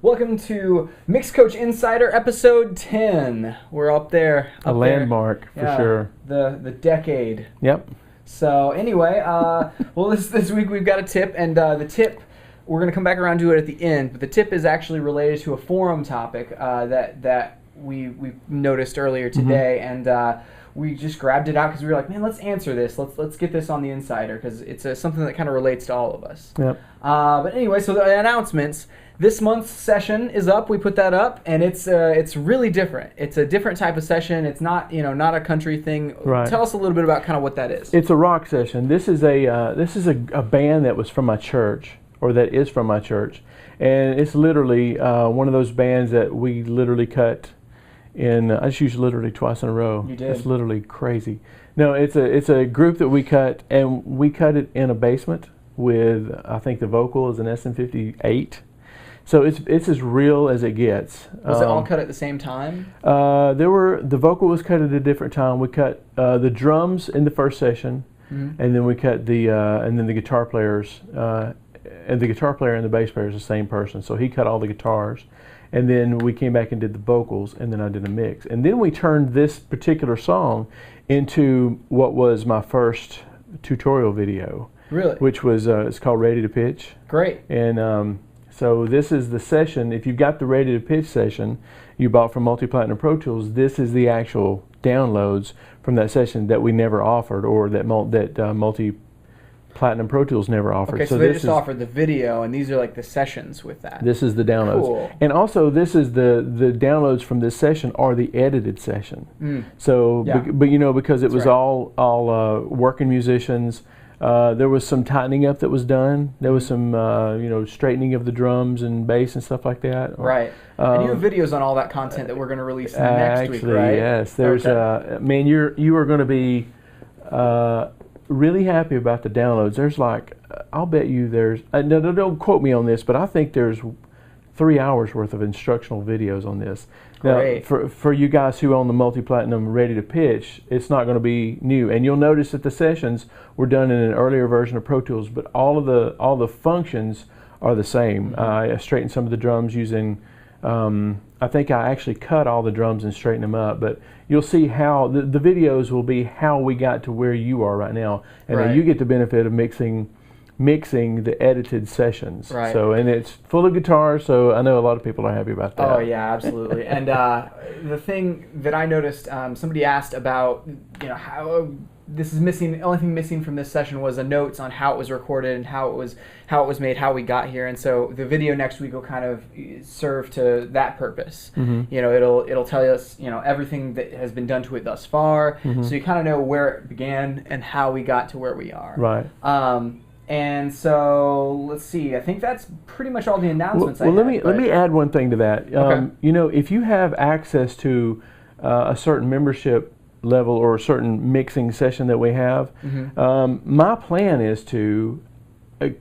Welcome to MixCoach Insider episode 10. We're up there. A landmark for sure. The decade. Yep. So anyway, well this week we've got a tip, and the tip, we're going to come back around to it at the end, but the tip is actually related to a forum topic that we noticed earlier today, and we just grabbed it out because we were like, man, let's answer this. Let's get this on the Insider because it's something that kind of relates to all of us. Yep. But anyway, so the announcements. This month's session is up. We put that up, and it's really different. It's a different type of session. It's not not a country thing. Right. Tell us a little bit about kind of what that is. It's a rock session. This is a band that was from my church, or that is from my church, and it's literally one of those bands that we literally cut in. I just used literally twice in a row. You did. It's literally crazy. No, it's a group that we cut, and we cut it in a basement with, I think the vocal is an SM58. So it's as real as it gets. Was it all cut at the same time? The vocal was cut at a different time. We cut the drums in the first session, and then we cut the guitar players, and the guitar player and the bass player is the same person. So he cut all the guitars, and then we came back and did the vocals, and then I did a mix, and then we turned this particular song into what was my first tutorial video. Really? Which was it's called Ready to Pitch. Great. And so this is the session. If you've got the Ready to Pitch session you bought from Multi-Platinum Pro Tools, this is the actual downloads from that session that we never offered, or that Multi-Platinum Pro Tools never offered. Okay, so they just offered the video, and these are like the sessions with that. This is the downloads. Cool. And also this is the downloads from this session are the edited session. So, Yeah. but because it That's was right. all working musicians. There was some tightening up that was done. There was some, straightening of the drums and bass and stuff like that. Right. And you have videos on all that content that we're going to release next week, right? Yes. There's, okay. Man, you are going to be really happy about the downloads. There's I'll bet you there's, no, don't quote me on this, but I think there's 3 hours worth of instructional videos on this. Great. Now, for you guys who own the Multi-Platinum Ready to Pitch, it's not going to be new, and you'll notice that the sessions were done in an earlier version of Pro Tools, but all the functions are the same. I straightened some of the drums using. I think I actually cut all the drums and straightened them up, but you'll see how the videos will be how we got to where you are right now, and Right. then you get the benefit of mixing the edited sessions. Right. So, and it's full of guitars, so I know a lot of people are happy about that. Oh yeah, absolutely. And the thing that I noticed, somebody asked about, how this is missing. The only thing missing from this session was a notes on how it was recorded and how it was made, how we got here. And so the video next week will kind of serve to that purpose. It'll tell us everything that has been done to it thus far, so you kind of know where it began and how we got to where we are. Right. And so let's see. I think that's pretty much all the announcements. Let me add one thing to that. Okay. If you have access to a certain membership level or a certain mixing session that we have, my plan is to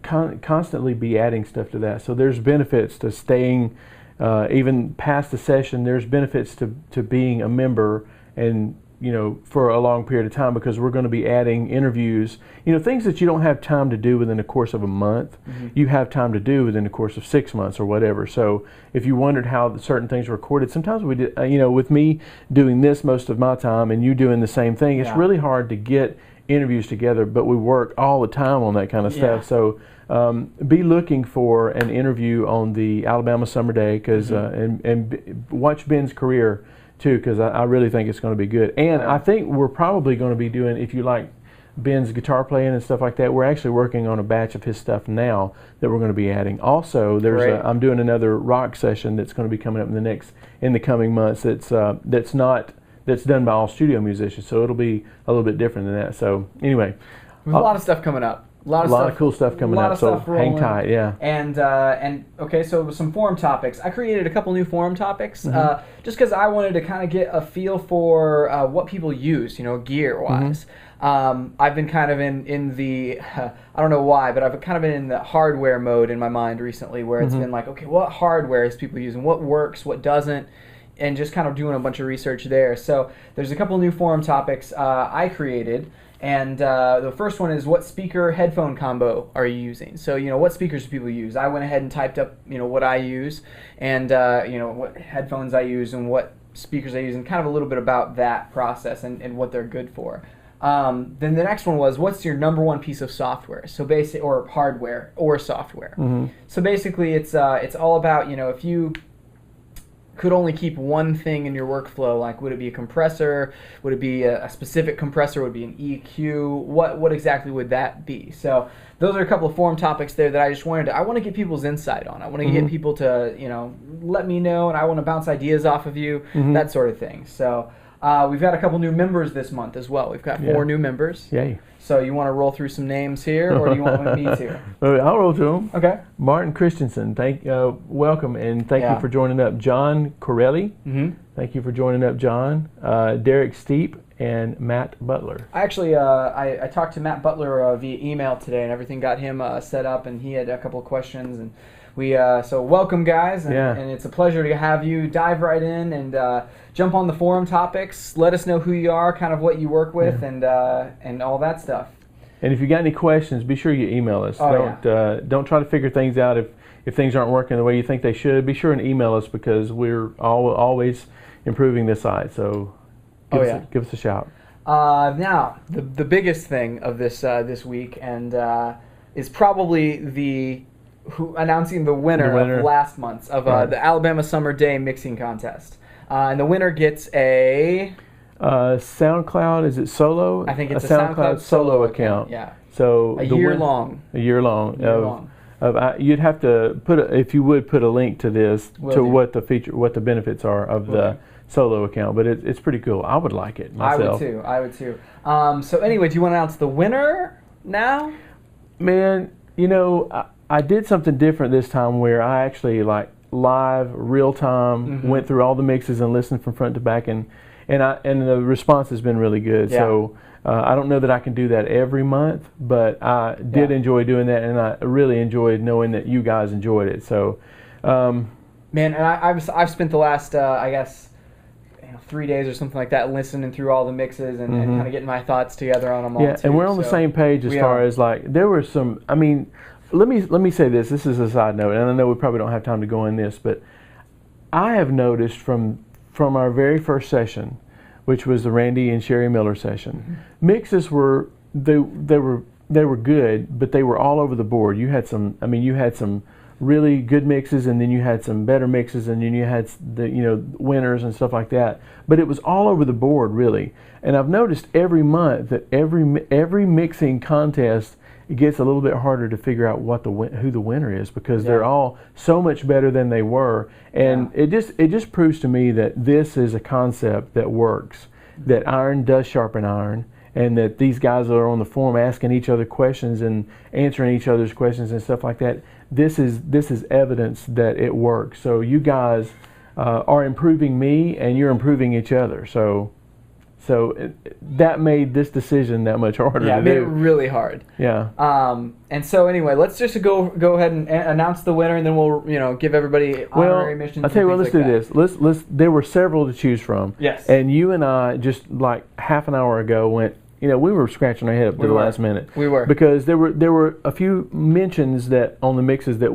constantly be adding stuff to that. So there's benefits to staying even past the session. There's benefits to being a member and for a long period of time, because we're going to be adding interviews, things that you don't have time to do within the course of a month, you have time to do within the course of 6 months or whatever. So if you wondered how certain things are recorded, sometimes we did, with me doing this most of my time and you doing the same thing, it's really hard to get interviews together, but we work all the time on that kind of stuff. So be looking for an interview on the Alabama Summer Day, because and watch Ben's career too, because I really think it's going to be good. And I think we're probably going to be doing, if you like Ben's guitar playing and stuff like that, we're actually working on a batch of his stuff now that we're going to be adding. Also, I'm doing another rock session that's going to be coming up in the coming months. That's done by all studio musicians, so it'll be a little bit different than that. So anyway, we have a lot of stuff coming up. A lot of cool stuff coming up, so hang tight, yeah. And okay, so some forum topics. I created a couple new forum topics just because I wanted to kind of get a feel for what people use, gear-wise. I've been kind of in the, I don't know why, but I've kind of been in the hardware mode in my mind recently, where it's been like, okay, what hardware is people using? What works? What doesn't? And just kind of doing a bunch of research there. So there's a couple new forum topics I created. And the first one is, what speaker headphone combo are you using? So, what speakers do people use? I went ahead and typed up, what I use, and, what headphones I use and what speakers I use, and kind of a little bit about that process and what they're good for. Then the next one was, what's your number one piece of software? So or hardware or software. Mm-hmm. So basically it's all about, if you could only keep one thing in your workflow, like would it be a compressor? Would it be a specific compressor? Would it be an EQ? What exactly would that be? So those are a couple of forum topics there that I just want to get people's insight on. I want to get people to, let me know, and I want to bounce ideas off of you, that sort of thing. So we've got a couple new members this month as well. We've got 4 new members. Yay. So you want to roll through some names here, or do you want me to? I'll roll through them. Okay. Martin Christensen, welcome, and thank you for joining up. John Corelli, thank you for joining up, John. Derek Steep and Matt Butler. I actually I talked to Matt Butler via email today, and everything got him set up, and he had a couple of questions, and we so welcome, guys, and it's a pleasure to have you. Dive right in and jump on the forum topics. Let us know who you are, kind of what you work with, and all that stuff. And if you got any questions, be sure you email us. Don't try to figure things out if things aren't working the way you think they should. Be sure and email us, because we're always improving this site. So give us a shout. Now the biggest thing of this week and is probably announcing the winner of last month's of the Alabama Summer Day Mixing Contest. And the winner gets a SoundCloud. Is it solo? I think it's a SoundCloud solo account. Yeah. So a year long. You'd have to if you would put a link to this what the benefits are of the solo account. But it's pretty cool. I would like it myself. I would too. So anyway, do you want to announce the winner now? Man, I did something different this time, where I actually live, real time, went through all the mixes and listened from front to back, and the response has been really good. Yeah. So I don't know that I can do that every month, but I did enjoy doing that, and I really enjoyed knowing that you guys enjoyed it. So, man, and I've spent the last 3 days or something like that listening through all the mixes and kind of getting my thoughts together on them all. Yeah, and we're on the same page as far as there were some. I mean, let me say this. This is a side note, and I know we probably don't have time to go in this, but I have noticed from our very first session, which was the Randy and Sherry Miller session, mixes were they were good, but they were all over the board. You had some really good mixes, and then you had some better mixes, and then you had the winners and stuff like that. But it was all over the board, really. And I've noticed every month that every mixing contest, it gets a little bit harder to figure out who the winner is, because they're all so much better than they were. And it just proves to me that this is a concept that works, that iron does sharpen iron, and that these guys are on the forum asking each other questions and answering each other's questions and stuff like that. This is evidence that it works. So you guys are improving me, and you're improving each other. So that made this decision that much harder to do. Yeah, it made it really hard. Yeah. And so anyway, let's just go ahead and announce the winner, and then we'll give everybody honorary missions. I'll tell you what, let's do this. Let's. There were several to choose from. Yes. And you and I just like half an hour ago went. We were scratching our head up to the last minute. We were. Because there were a few mentions that on the mixes that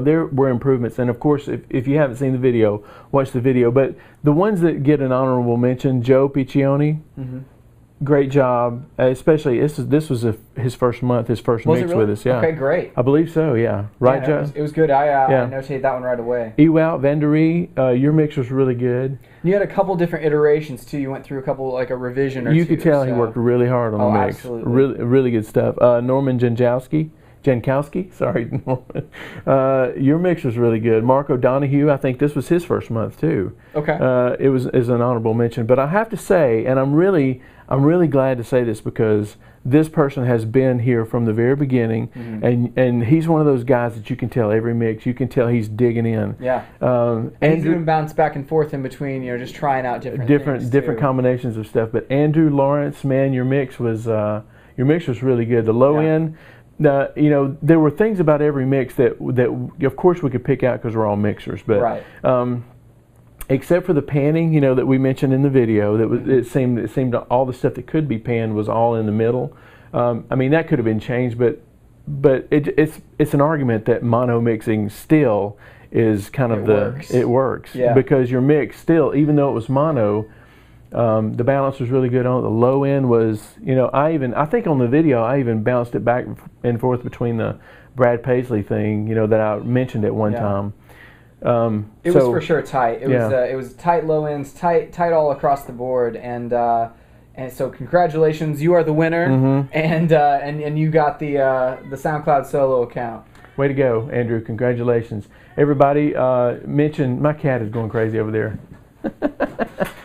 there were improvements. And of course, if you haven't seen the video, watch the video. But the ones that get an honorable mention, Joe Piccioni, great job. Especially this was his first month, his first mix with us. Yeah. Okay, great. I believe so. Yeah. Right, Joe? It was good. I notated that one right away. Ewout Vanderie, your mix was really good. You had a couple different iterations too. You went through a couple, like a revision or two. You could tell he worked really hard on the mix. Absolutely. Really good stuff. Norman Jankowski, sorry, Norman. Your mix was really good. Mark O'Donohue, I think this was his first month too. Okay. It was an honorable mention, but I have to say, and I'm really glad to say this, because this person has been here from the very beginning, and he's one of those guys that you can tell every mix. You can tell he's digging in. Yeah. And he's even bounced back and forth in between, just trying out different combinations of stuff. But Andrew Lawrence, man, your mix was really good. The low end. There were things about every mix that of course we could pick out because we're all mixers. But right. except for the panning, you know, that we mentioned in the video, that was, it seemed all the stuff that could be panned was all in the middle. I mean, that could have been changed, but it's an argument that mono mixing still is kind of it works because your mix still, even though it was mono, the balance was really good on it. The low end was, you know, I think on the video I even bounced it back and forth between the Brad Paisley thing, you know, that I mentioned at one time. It was for sure tight. It was tight low ends, tight all across the board, and so congratulations, you are the winner, and you got the SoundCloud solo account. Way to go, Andrew! Congratulations, everybody. Mention my cat is going crazy over there.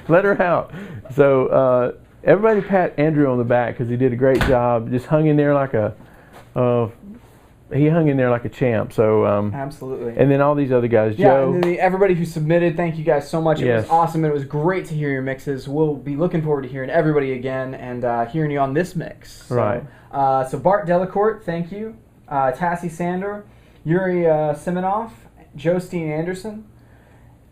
Let her out. So everybody pat Andrew on the back because he did a great job. Just hung in there like a. He hung in there like a champ. So absolutely. And then all these other guys, Joe. And then everybody who submitted, thank you guys so much. It was awesome. It was great to hear your mixes. We'll be looking forward to hearing everybody again and hearing you on this mix. So, right. So Bart Delacourt, thank you. Tassie Sandor, Yuri Siminoff, Joe Steen Anderson,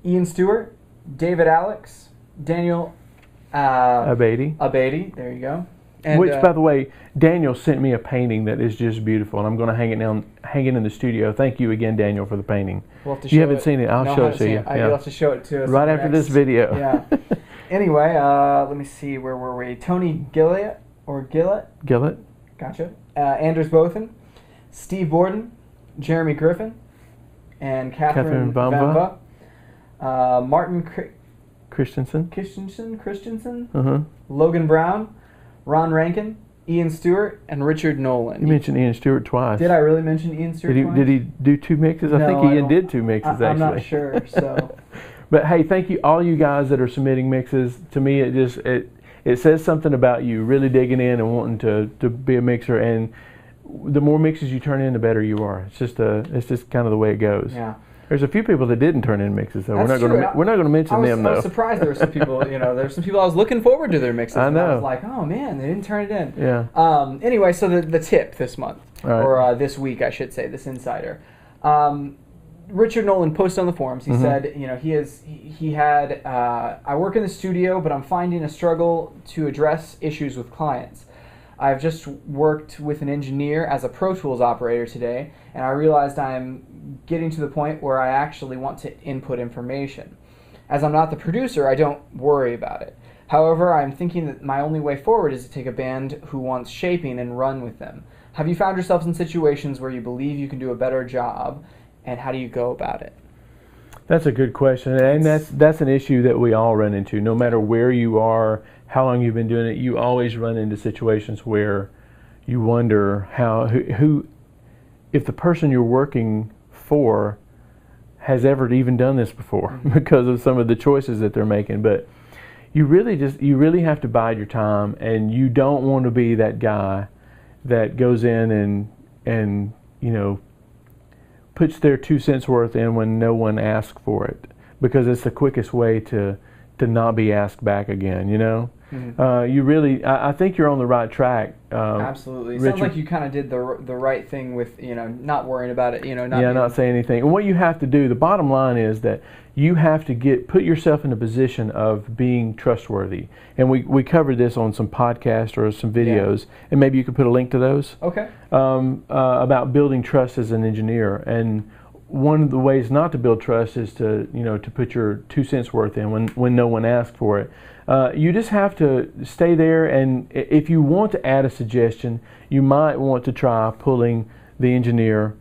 Ian Stewart, David Alex, Daniel Abadi. There you go. And, which, by the way, Daniel sent me a painting that is just beautiful, and I'm going to hang it in the studio. Thank you again, Daniel, for the painting. We'll have to you haven't seen it? I'll show it to you. You'll have to show it to us right after this video. Yeah. Anyway, let me see. Where were we? Tony Gillett. Gotcha. Anders Bothan, Steve Borden, Jeremy Griffin, and Catherine Bamba. Martin Christensen. Logan Brown, Ron Rankin, Ian Stewart, and Richard Nolan. You mentioned Ian Stewart twice. Did I really mention Ian Stewart twice? Did he do two mixes? No, I think Ian did two mixes, actually. I'm not sure, so. But hey, thank you all you guys that are submitting mixes. To me, it says something about you really digging in and wanting to be a mixer, and the more mixes you turn in, the better you are. It's just kind of the way it goes. Yeah. There's a few people that didn't turn in mixes, though. That's we're not going to mention them, though. I was surprised there were some people. There's some people I was looking forward to their mixes. I know. And I was like, oh man, they didn't turn it in. Yeah. Anyway, so the tip this month, right. or this week, I should say, this insider. Richard Nolan posted on the forums. He said, he had. I work in the studio, but I'm finding a struggle to address issues with clients. I've just worked with an engineer as a Pro Tools operator today, and I realized I'm getting to the point where I actually want to input information. As I'm not the producer, I don't worry about it. However, I'm thinking that my only way forward is to take a band who wants shaping and run with them. Have you found yourselves in situations where you believe you can do a better job, and how do you go about it? That's a good question, and that's an issue that we all run into. No matter where you are, how long you've been doing it, you always run into situations where you wonder who if the person you're working for has ever even done this before because of some of the choices that they're making. But you really have to bide your time, and you don't want to be that guy that goes in and puts their 2 cents worth in when no one asks for it, because it's the quickest way to not be asked back again, I think you're on the right track. Absolutely. It sounds like you kind of did the right thing with, not worrying about it, not saying anything. And what you have to do, the bottom line is that you have to put yourself in a position of being trustworthy. And we covered this on some podcasts or some videos, and maybe you could put a link to those. Okay. About building trust as an engineer. And one of the ways not to build trust is to put your 2 cents worth in when no one asks for it. You just have to stay there, and if you want to add a suggestion, you might want to try pulling the engineer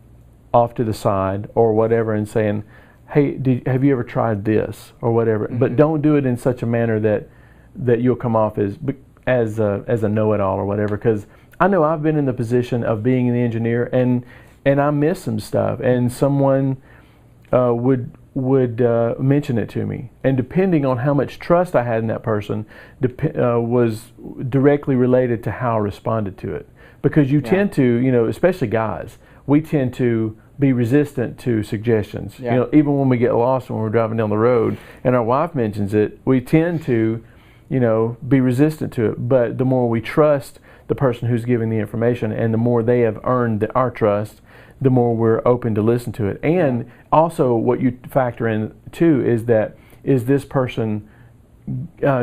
off to the side or whatever and saying, hey, have you ever tried this or whatever? But don't do it in such a manner that you'll come off as a know-it-all or whatever, because I know I've been in the position of being the engineer, and I miss some stuff, and someone would mention it to me, and depending on how much trust I had in that person was directly related to how I responded to it. Because you tend to, especially guys, we tend to be resistant to suggestions. Even when we get lost when we're driving down the road and our wife mentions it, we tend to be resistant to it. But the more we trust the person who's giving the information, and the more they have earned our trust, the more we're open to listen to it. And also what you factor in too is that is this person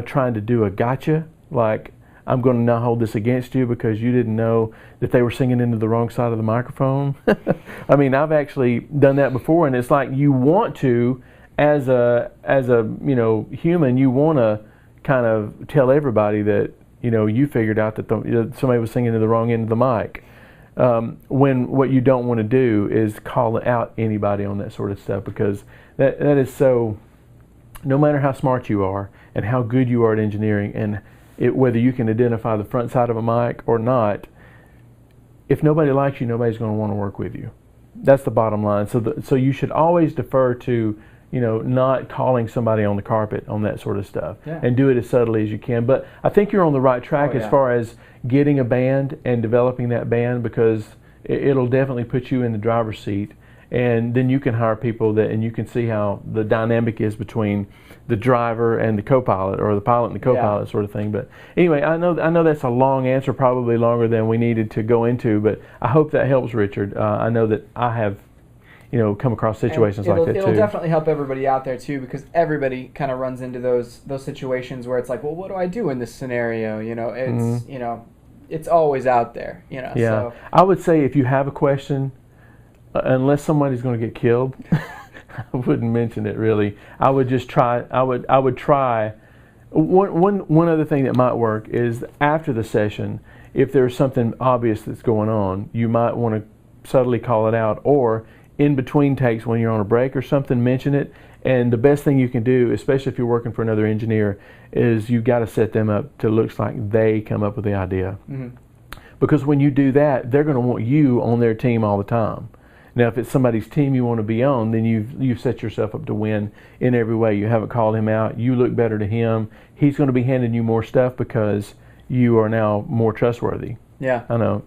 trying to do a gotcha? Like, I'm going to not hold this against you because you didn't know that they were singing into the wrong side of the microphone. I mean, I've actually done that before, and it's like you want to, as a human, you want to kind of tell everybody that you figured out that somebody was singing to the wrong end of the mic. When what you don't want to do is call out anybody on that sort of stuff, because that is so. No matter how smart you are and how good you are at engineering, and whether you can identify the front side of a mic or not, if nobody likes you, nobody's going to want to work with you. That's the bottom line. So you should always defer to, not calling somebody on the carpet on that sort of stuff, and do it as subtly as you can. But I think you're on the right track as far as getting a band and developing that band, because it'll definitely put you in the driver's seat. And then you can hire people and you can see how the dynamic is between the driver and the co-pilot, or the pilot and the co-pilot sort of thing. But anyway, I know that's a long answer, probably longer than we needed to go into, but I hope that helps, Richard. I know that I have, come across situations like that too. It'll definitely help everybody out there too, because everybody kind of runs into those situations where it's like, well, what do I do in this scenario? It's it's always out there. Yeah, so. I would say if you have a question, unless somebody's going to get killed, I wouldn't mention it really. I would just try. I would try. One other thing that might work is after the session, if there's something obvious that's going on, you might want to subtly call it out, or in between takes when you're on a break or something, mention it. And the best thing you can do, especially if you're working for another engineer, is you've got to set them up to look like they come up with the idea. Mm-hmm. Because when you do that, they're going to want you on their team all the time. Now, if it's somebody's team you want to be on, then you've set yourself up to win in every way. You haven't called him out. You look better to him. He's going to be handing you more stuff because you are now more trustworthy. Yeah. I know.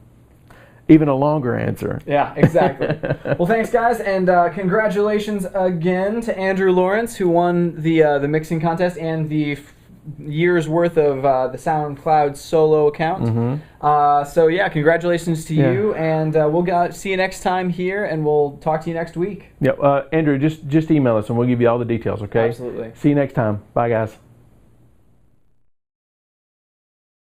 Even a longer answer. Yeah, exactly. Well, thanks, guys, and congratulations again to Andrew Lawrence, who won the mixing contest and the year's worth of the SoundCloud solo account. Mm-hmm. So yeah, congratulations to you, and we'll see you next time here, and we'll talk to you next week. Yeah, Andrew, just email us and we'll give you all the details. Okay. Absolutely. See you next time. Bye, guys.